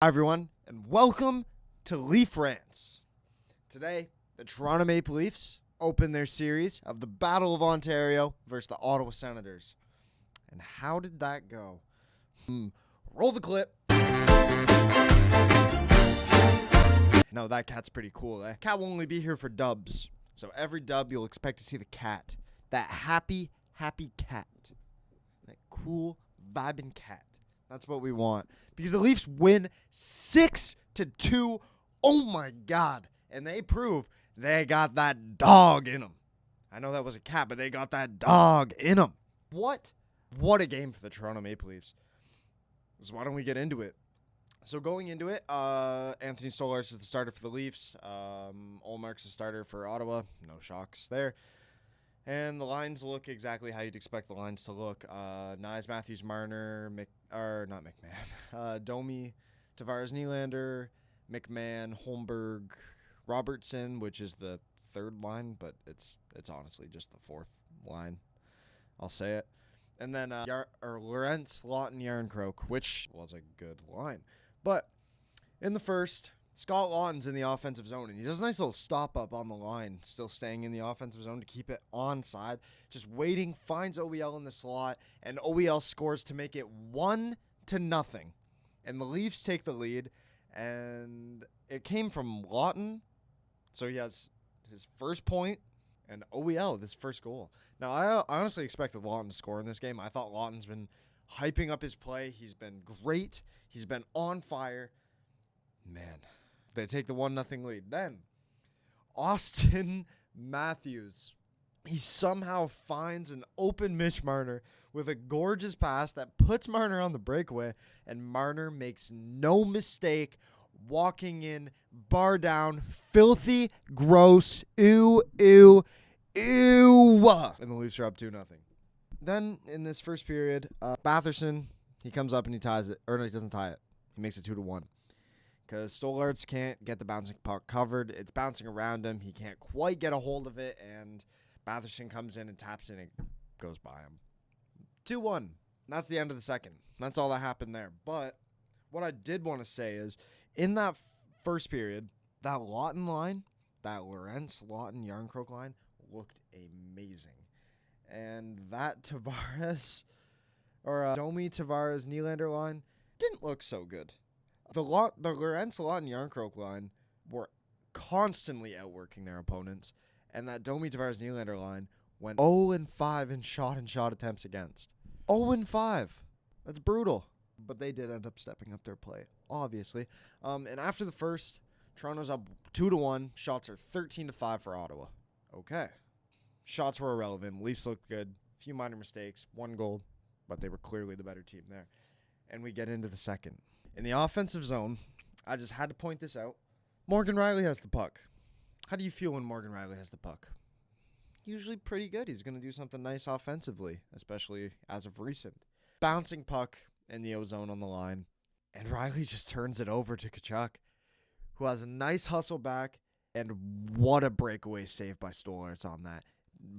Hi, everyone, and welcome to Leaf Rants. Today, the Toronto Maple Leafs open their series of the Battle of Ontario versus the Ottawa Senators. And how did that go? Roll the clip. No, that cat's pretty cool, eh? Cat will only be here for dubs. So every dub, you'll expect to see the cat. That happy cat. That cool, vibing cat. That's what we want. Because the Leafs win 6-2. Oh, my God. And they prove they got that dog in them. I know that was a cat, but they got that dog in them. What a game for the Toronto Maple Leafs. So why don't we get into it? So going into it, Anthony Stolarz is the starter for the Leafs. Olmark's the starter for Ottawa. No shocks there. And the lines look exactly how you'd expect the lines to look. Nyes, Matthews, Marner, Domi, Tavares, Nylander, McMahon, Holmberg, Robertson, which is the third line, but it's honestly just the fourth line. I'll say it. And then Rants, Lawton, Yarncroke, which was a good line. But in the first, Scott Lawton's in the offensive zone, and he does a nice little stop-up on the line, still staying in the offensive zone to keep it onside, just waiting, finds OEL in the slot, and OEL scores to make it 1-0. And the Leafs take the lead, and it came from Lawton, so he has his first point, and OEL, this first goal. Now, I honestly expected Lawton to score in this game. I thought Lawton's been hyping up his play. He's been great. He's been on fire. Man. They take the 1-0 lead. Then, Austin Matthews. He somehow finds an open Mitch Marner with a gorgeous pass that puts Marner on the breakaway, and Marner makes no mistake walking in, bar down, filthy, gross, ew. And the Leafs are up 2-0. Then, in this first period, Batherson, he comes up and he ties it. Or no, he doesn't tie it. He makes it 2-1. Because Stolarz can't get the bouncing puck covered. It's bouncing around him. He can't quite get a hold of it. And Batherson comes in and taps it and it goes by him. 2-1. That's the end of the second. That's all that happened there. But what I did want to say is, in that first period, that Lawton line, that Lorentz, Lawton, Yarncroke line, looked amazing. And that Tavares, or Domi, Tavares, Nylander line didn't look so good. The Lorentz, Lawton, Yarncroke line were constantly outworking their opponents, and that Domi, Tavares, Nylander line went 0-5 in shot attempts against. 0-5. That's brutal. But they did end up stepping up their play, obviously. And after the first, Toronto's up 2-1. Shots are 13-5 for Ottawa. Okay. Shots were irrelevant. Leafs looked good. A few minor mistakes. One goal, but they were clearly the better team there. And we get into the second. In the offensive zone, I just had to point this out. Morgan Rielly has the puck. How do you feel when Morgan Rielly has the puck? Usually pretty good. He's going to do something nice offensively, especially as of recent. Bouncing puck in the O-zone on the line, and Rielly just turns it over to Tkachuk, who has a nice hustle back, and what a breakaway save by Stolarz on that.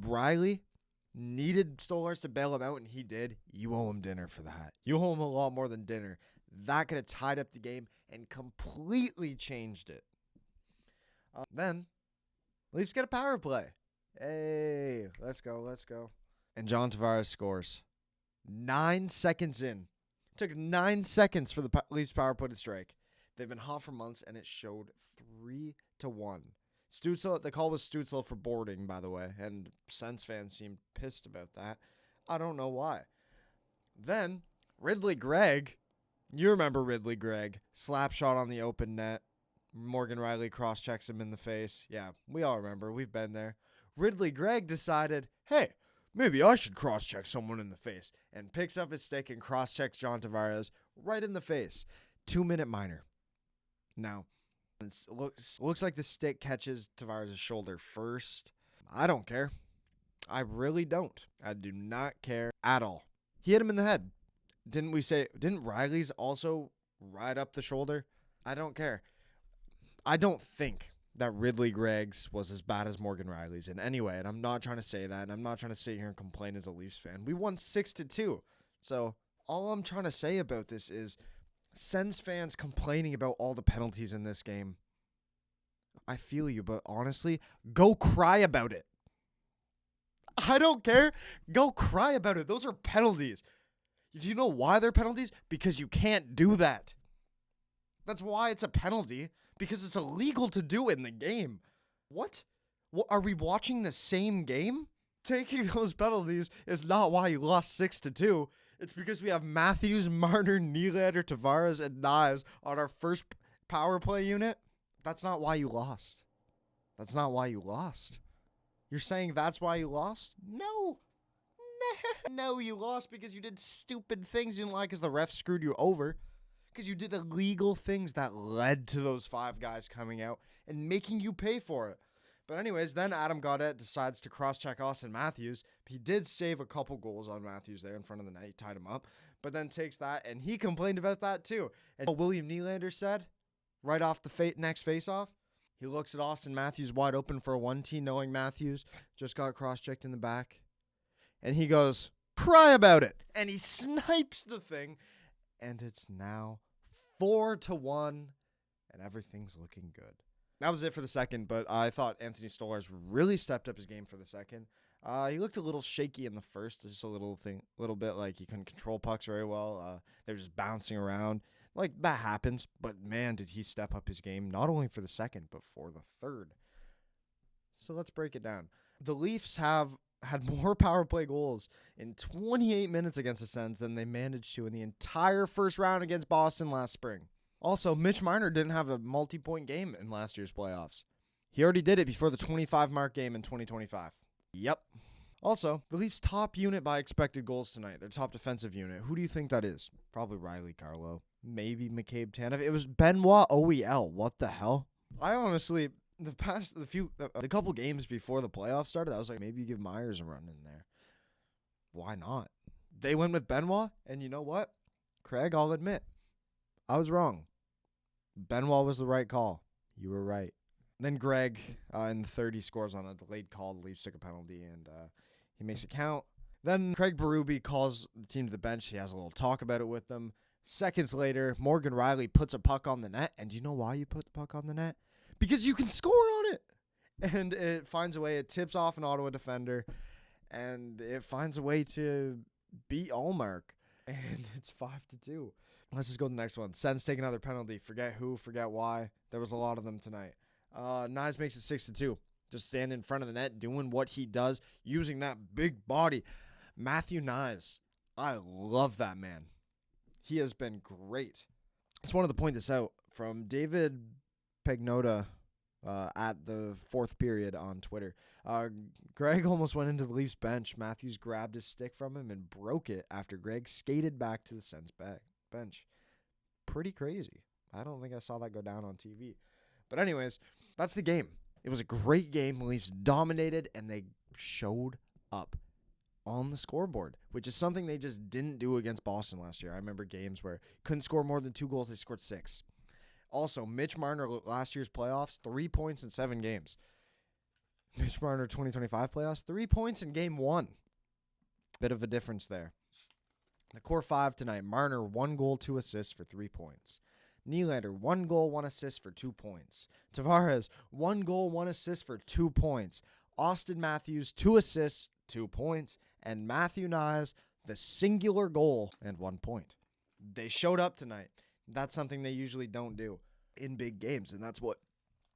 Rielly needed Stolarz to bail him out, and he did. You owe him dinner for that. You owe him a lot more than dinner. That could have tied up the game and completely changed it. Then, Leafs get a power play. Hey, let's go. And John Tavares scores. 9 seconds in. It took 9 seconds for the Leafs power play to strike. They've been hot for months, and it showed 3-1. Stützle, the call was Stützle for boarding, by the way, and Sens fans seemed pissed about that. I don't know why. Then, Ridley Gregg. You remember Ridley Gregg. Slap shot on the open net. Morgan Rielly cross-checks him in the face. Yeah, we all remember. We've been there. Ridley Gregg decided, hey, maybe I should cross-check someone in the face. And picks up his stick and cross-checks John Tavares right in the face. 2-minute minor. Now, it looks like the stick catches Tavares' shoulder first. I don't care. I really don't. I do not care at all. He hit him in the head. Didn't Rielly's also ride up the shoulder? I don't care. I don't think that Ridley Gregg's was as bad as Morgan Rielly's in any way, and I'm not trying to say that, and I'm not trying to sit here and complain as a Leafs fan. We won 6-2. So all I'm trying to say about this is Sens fans complaining about all the penalties in this game. I feel you, but honestly, go cry about it. I don't care. Go cry about it. Those are penalties. Do you know why they're penalties? Because you can't do that. That's why it's a penalty. Because it's illegal to do it in the game. What? Are we watching the same game? Taking those penalties is not why you lost 6-2. It's because we have Matthews, Marner, Nylander, Tavares, and Nyes on our first power play unit. That's not why you lost. That's not why you lost. You're saying that's why you lost? No. No, you lost because you did stupid things you didn't like because the ref screwed you over. Because you did illegal things that led to those 5 guys coming out and making you pay for it. But anyways, then Adam Gaudette decides to cross-check Austin Matthews. He did save a couple goals on Matthews there in front of the net. He tied him up. But then takes that, and he complained about that too. And William Nylander said, right off the next face-off, he looks at Austin Matthews wide open for a 1T, knowing Matthews just got cross-checked in the back. And he goes, cry about it. And he snipes the thing. And it's now 4-1, and everything's looking good. That was it for the second, but I thought Anthony Stolarz really stepped up his game for the second. He looked a little shaky in the first, just a little bit like he couldn't control pucks very well. They were just bouncing around. Like, that happens, but man, did he step up his game, not only for the second, but for the third. So let's break it down. The Leafs have had more power play goals in 28 minutes against the Sens than they managed to in the entire first round against Boston last spring. Also, Mitch Marner didn't have a multi-point game in last year's playoffs. He already did it before the 25-mark game in 2025. Yep. Also, the Leafs' top unit by expected goals tonight, their top defensive unit, who do you think that is? Probably Riley Carlo. Maybe McCabe Tanev. It was Benoit OEL. What the hell? I honestly, the couple games before the playoffs started, I was like, maybe you give Myers a run in there. Why not? They went with Benoit, and you know what? Craig, I'll admit, I was wrong. Benoit was the right call. You were right. Then Greg, in the third, he scores on a delayed call. The Leafs took a penalty, and he makes it count. Then Craig Berube calls the team to the bench. He has a little talk about it with them. Seconds later, Morgan Riley puts a puck on the net. And do you know why you put the puck on the net? Because you can score on it. And it finds a way. It tips off an Ottawa defender. And it finds a way to beat Ullmark. And it's 5-2. Let's just go to the next one. Sens take another penalty. Forget who, forget why. There was a lot of them tonight. Nyes makes it 6-2. Just stand in front of the net, doing what he does, using that big body. Matthew Nyes, I love that man. He has been great. I just wanted to point this out from David Pagnotta at the fourth period on Twitter. Greg almost went into the Leafs bench. Matthews grabbed his stick from him and broke it after Greg skated back to the Sens bench. Pretty crazy. I don't think I saw that go down on TV. But anyways, that's the game. It was a great game. The Leafs dominated, and they showed up on the scoreboard, which is something they just didn't do against Boston last year. I remember games where couldn't score more than 2 goals. They scored 6. Also, Mitch Marner last year's playoffs, 3 points in 7 games. Mitch Marner 2025 playoffs, 3 points in game 1. Bit of a difference there. The core 5 tonight, Marner 1 goal, 2 assists for 3 points. Nylander, 1 goal, 1 assist for 2 points. Tavares, 1 goal, 1 assist for 2 points. Austin Matthews, 2 assists, 2 points. And Matthew Nyes, the singular goal and 1 point. They showed up tonight. That's something they usually don't do in big games, and that's what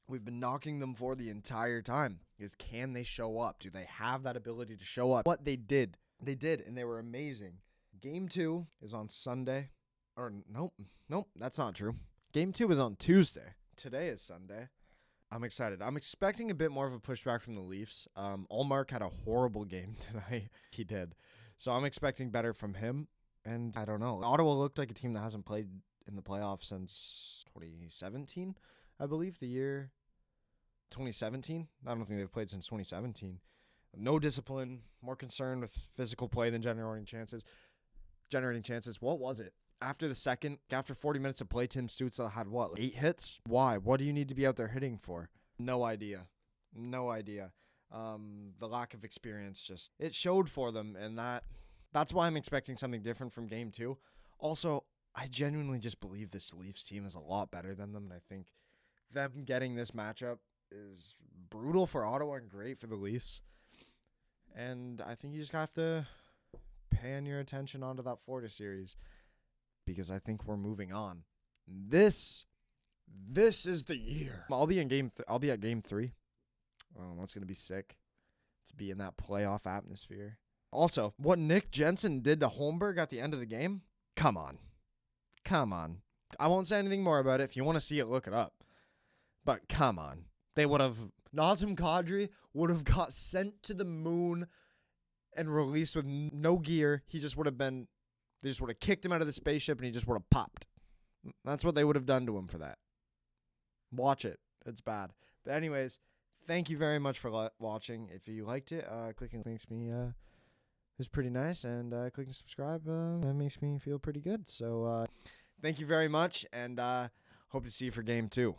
we've been knocking them for the entire time, is can they show up? Do they have that ability to show up? What they did, and they were amazing. Game 2 is on Sunday. Or nope, that's not true. Game 2 is on Tuesday. Today is Sunday. I'm excited. I'm expecting a bit more of a pushback from the Leafs. Ullmark had a horrible game tonight. He did. So I'm expecting better from him. And I don't know. Ottawa looked like a team that hasn't played in the playoffs since 2017, I believe. The year 2017. I don't think they've played since 2017. No discipline. More concerned with physical play than generating chances. What was it? After 40 minutes of play, Tim Stützle had 8 hits? Why? What do you need to be out there hitting for? No idea. The lack of experience it showed for them, and that's why I'm expecting something different from game 2. Also, I genuinely just believe this Leafs team is a lot better than them, and I think them getting this matchup is brutal for Ottawa and great for the Leafs. And I think you just have to pan your attention onto that Florida series because I think we're moving on. This is the year. I'll be at game 3. That's gonna be sick to be in that playoff atmosphere. Also, what Nick Jensen did to Holmberg at the end of the game, come on. I won't say anything more about it. If you want to see it, look it up. But come on. They would have, Nazem Kadri would have got sent to the moon and released with no gear. They just would have kicked him out of the spaceship and he just would have popped. That's what they would have done to him for that. Watch it. It's bad. But anyways, thank you very much for watching. If you liked it, clicking makes me is pretty nice, and clicking subscribe that makes me feel pretty good. So thank you very much, and hope to see you for game 2.